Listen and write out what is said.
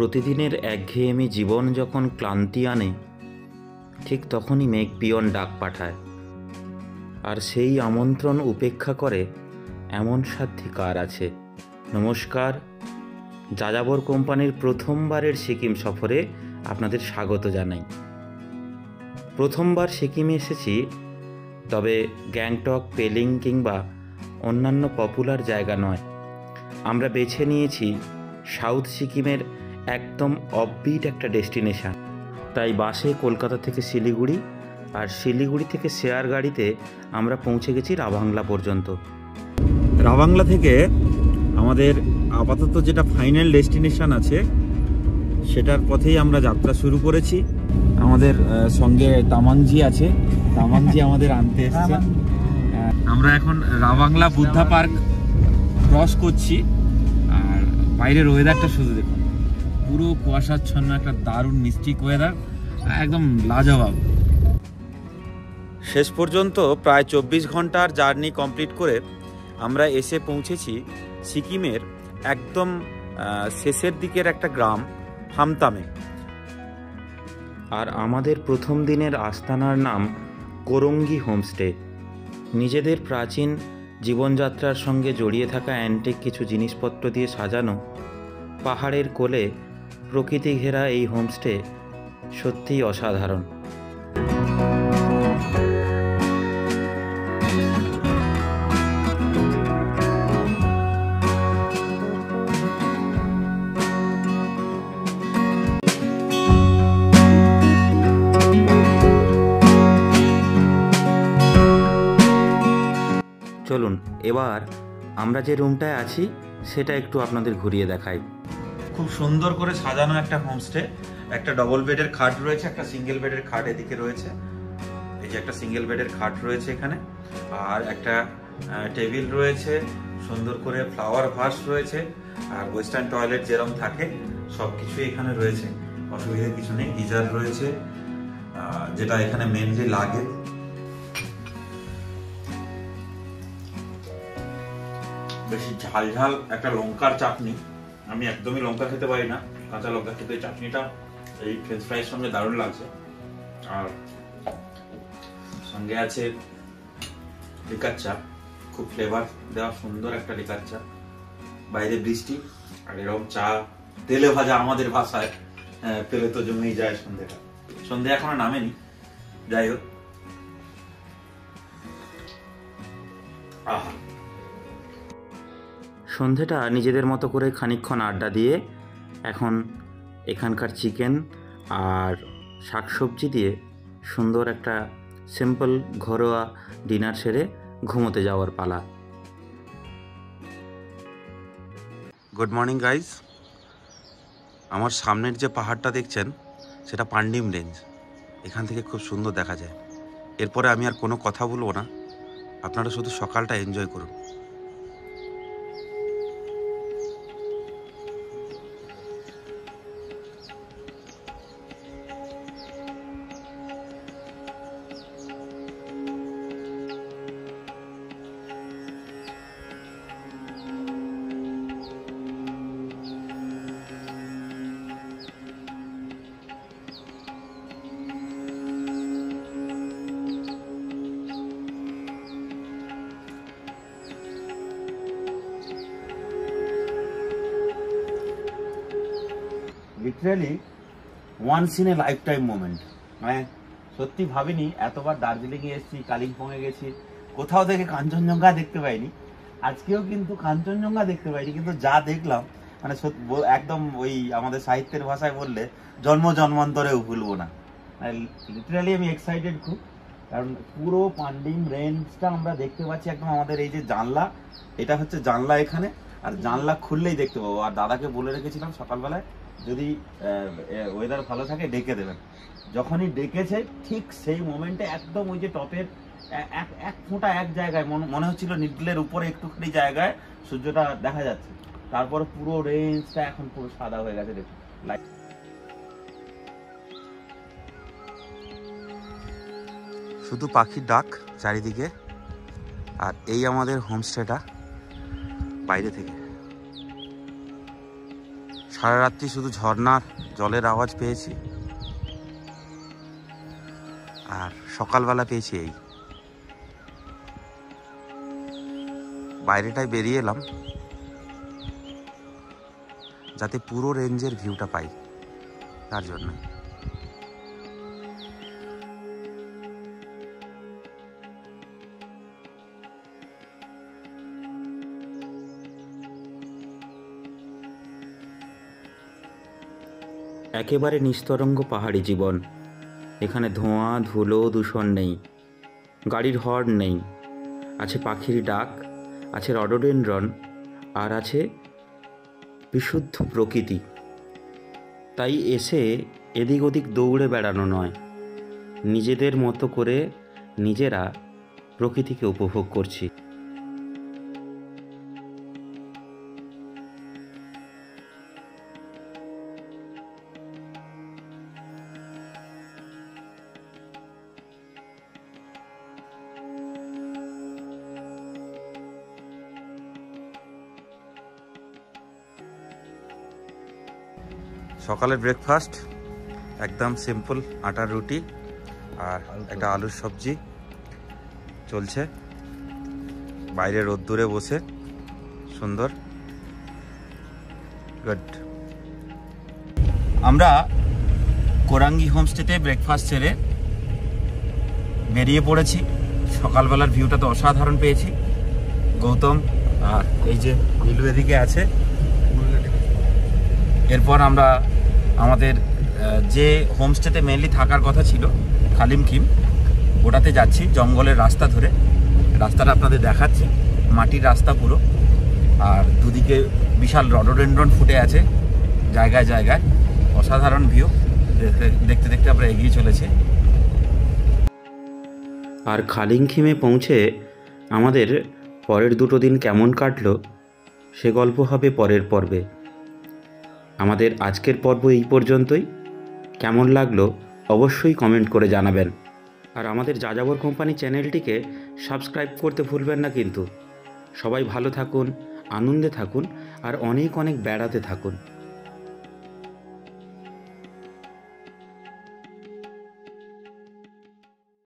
প্রতিদিনের একঘেয়েমি জীবন যখন ক্লান্তি আনে, ঠিক তখনই মেঘ পিয়ন ডাক পাঠায়। আর সেই আমন্ত্রণ উপেক্ষা করে এমন সাধ্যি কার আছে? নমস্কার, যাযাবর কোম্পানির প্রথমবারের সিকিম সফরে আপনাদের স্বাগত জানাই। প্রথমবার সিকিমে এসেছি, তবে গ্যাংটক, পেলিং কিংবা অন্যান্য পপুলার জায়গা নয়। আমরা বেছে নিয়েছি সাউথ সিকিমের একদম অফবিট একটা ডেস্টিনেশন। তাই বাসে কলকাতা থেকে শিলিগুড়ি, আর শিলিগুড়ি থেকে শেয়ার গাড়িতে আমরা পৌঁছে গেছি রাভাংলা পর্যন্ত। রাভাংলা থেকে আমাদের আপাতত যেটা ফাইনাল ডেস্টিনেশন আছে সেটার পথেই আমরা যাত্রা শুরু করেছি। আমাদের সঙ্গে তামাংজি আছে, তামাংজি আমাদের আনতে এসেছে। আমরা এখন রাভাংলা বুদ্ধা পার্ক ক্রস করছি, আর বাইরের ওয়েদারটা শুধু দেখুন, পুরো কুয়াশাচ্ছন্ন একটা দারুণ মিষ্টি ওয়েদার, একদম লাজবাব। শেষ পর্যন্ত প্রায় 24 ঘন্টার জার্নি কমপ্লিট করে আমরা এসে পৌঁছেছি সিকিমের একদম শেষের দিকের একটা গ্রাম হামতামে। আর আমাদের প্রথম দিনের আস্তানার নাম কোরঙ্গি হোমস্টে। নিজেদের প্রাচীন জীবনযাত্রার সঙ্গে জড়িয়ে থাকা অ্যান্টিক কিছু জিনিসপত্র দিয়ে সাজানো পাহাড়ের কোলে প্রকৃতি ঘেরা এই হোমস্টে সত্যিই অসাধারণ। চলুন এবার আমরা যে রুমটায় আছি সেটা একটু আপনাদের ঘুরিয়ে দেখাই। খুব সুন্দর করে সাজানো একটা হোমস্টে। একটা ডবল বেডের খাট রয়েছে, একটা সিঙ্গেল বেডের খাট এদিকে রয়েছে। এই যে একটা সিঙ্গেল বেডের খাট রয়েছে এখানে, আর একটা টেবিল রয়েছে, সুন্দর করে ফ্লাওয়ার ভাস রয়েছে, আর ওয়েস্টার্ন টয়লেট যেরকম থাকে সবকিছু এখানে রয়েছে, অসুবিধা কিছু নেই। গিজার রয়েছে, যেটা এখানে মেনলি লাগে। বেশি ঝাল ঝাল একটা লঙ্কার চাটনি, আমি একদমই লঙ্কা খেতে পারি না, কাঁচা লঙ্কা খেতে চাটনিটা এই ফ্রেঞ্চ ফ্রাইয়ের সঙ্গে দারুণ লাগছে। আর সঙ্গে আছে লিকার চা, খুব ফ্লেভার দেওয়া সুন্দর একটা লিকার চা। বাইরে বৃষ্টি, আর এরকম চা তেলে ভাজা আমাদের ভাষায় পেলে তো জমেই যায় সন্ধ্যেটা। সন্ধ্যে এখনো নামেনি, যাই হোক। আহা, সন্ধেটা নিজেদের মতো করে খানিকক্ষণ আড্ডা দিয়ে এখন এখানকার চিকেন আর শাকসবজি দিয়ে সুন্দর একটা সিম্পল ঘরোয়া ডিনার সেরে ঘুমোতে যাওয়ার পালা। Good morning guys. আমার সামনের যে পাহাড়টা দেখছেন সেটা পান্ডিম রেঞ্জ। এখান থেকে খুব সুন্দর দেখা যায়। এরপরে আমি আর কোনো কথা বলবো না, আপনারা শুধু সকালটা এনজয় করুন। Literally once in a lifetime moment. মানে সত্যি ভাবিনি এতবার দার্জিলিংয়ে এসেছি, কালিম্পংয়ে গেছি, কোথাও থেকে কাঞ্চনজঙ্ঘা দেখতে পাইনি। আজকেও কিন্তু কাঞ্চনজঙ্ঘা দেখতে পাইনি, কিন্তু যা দেখলাম মানে একদম ওই আমাদের সাহিত্যের ভাষায় বললে জন্ম জন্মান্তরেও ভুলবো না। লিটারালি আমি এক্সাইটেড খুব, কারণ পুরো পান্ডিম রেঞ্জটা আমরা দেখতে পাচ্ছি একদম। আমাদের এই যে জানলা, এটা হচ্ছে জানলা এখানে, আর জানলা খুললেই দেখতে পাবো। আর দাদাকে বলে রেখেছিলাম সকালবেলায় যদি ওয়েদার ভালো থাকে ডেকে দেবেন। যখনই ডেকেছে ঠিক সেই মোমেন্টে একদম ওই যে টপের এক ফোঁটা এক জায়গায় মনে হচ্ছিল নিডলের উপরে একটুখানি জায়গায় সূর্যটা দেখা যাচ্ছে। তারপর পুরো রেঞ্জটা এখন পুরো সাদা হয়ে গেছে। দেখুন শুধু পাখির ডাক চারিদিকে। আর এই আমাদের হোমস্টেটা বাইরে থেকে সারা রাত্রি শুধু ঝর্ণার জলের আওয়াজ পেয়েছি, আর সকালবেলা পেয়েছি এই। বাইরেটায় বেরিয়ে এলাম যাতে পুরো রেঞ্জের ভিউটা পাই, তার জন্য। একেবারে নিস্তরঙ্গ পাহাড়ি জীবন। এখানে ধোঁয়া, ধুলো, দূষণ নেই, গাড়ির হর্ন নেই, আছে পাখির ডাক, আছে রডোডেনড্রন, আর আছে বিশুদ্ধ প্রকৃতি। তাই এসে এদিক ওদিক দৌড়ে বেড়ানো নয়, নিজেদের মতো করে নিজেরা প্রকৃতিকে উপভোগ করছি। সকালের ব্রেকফাস্ট একদম সিম্পল, আটার রুটি আর একটা আলুর সবজি চলছে বাইরে রোদ্দুরে বসে। সুন্দর, গুড। আমরা কোরাঙ্গি হোমস্টেতে ব্রেকফাস্ট সেরে বেরিয়ে পড়েছি। সকালবেলার ভিউটা তো অসাধারণ পেয়েছি। গৌতম আর এই যে নীলু এদিকে আছে। এরপর আমরা আমাদের যে হোমস্টেতে মেনলি থাকার কথা ছিল খালিমখিম, ওটাতে যাচ্ছি জঙ্গলের রাস্তা ধরে। রাস্তাটা আপনাদের দেখাচ্ছি, মাটির রাস্তা পুরো, আর দুদিকে বিশাল রডোডেনড্রন ফুটে আছে জায়গায় জায়গায়। অসাধারণ ভিউ দেখতে দেখতে আমরা এগিয়ে চলেছি। আর খালিমখিমে পৌঁছে আমাদের পরের দুটো দিন কেমন কাটলো সে গল্প হবে পরের পর্বে। আমাদের আজকের পর্ব এই পর্যন্তই। কেমন লাগলো অবশ্যই কমেন্ট করে জানাবেন। আর আমাদের যাযাবর কোম্পানি চ্যানেলটিকে সাবস্ক্রাইব করতে ভুলবেন না কিন্তু। সবাই ভালো থাকুন, আনন্দে থাকুন, আর অনেক অনেক বেড়াতে থাকুন।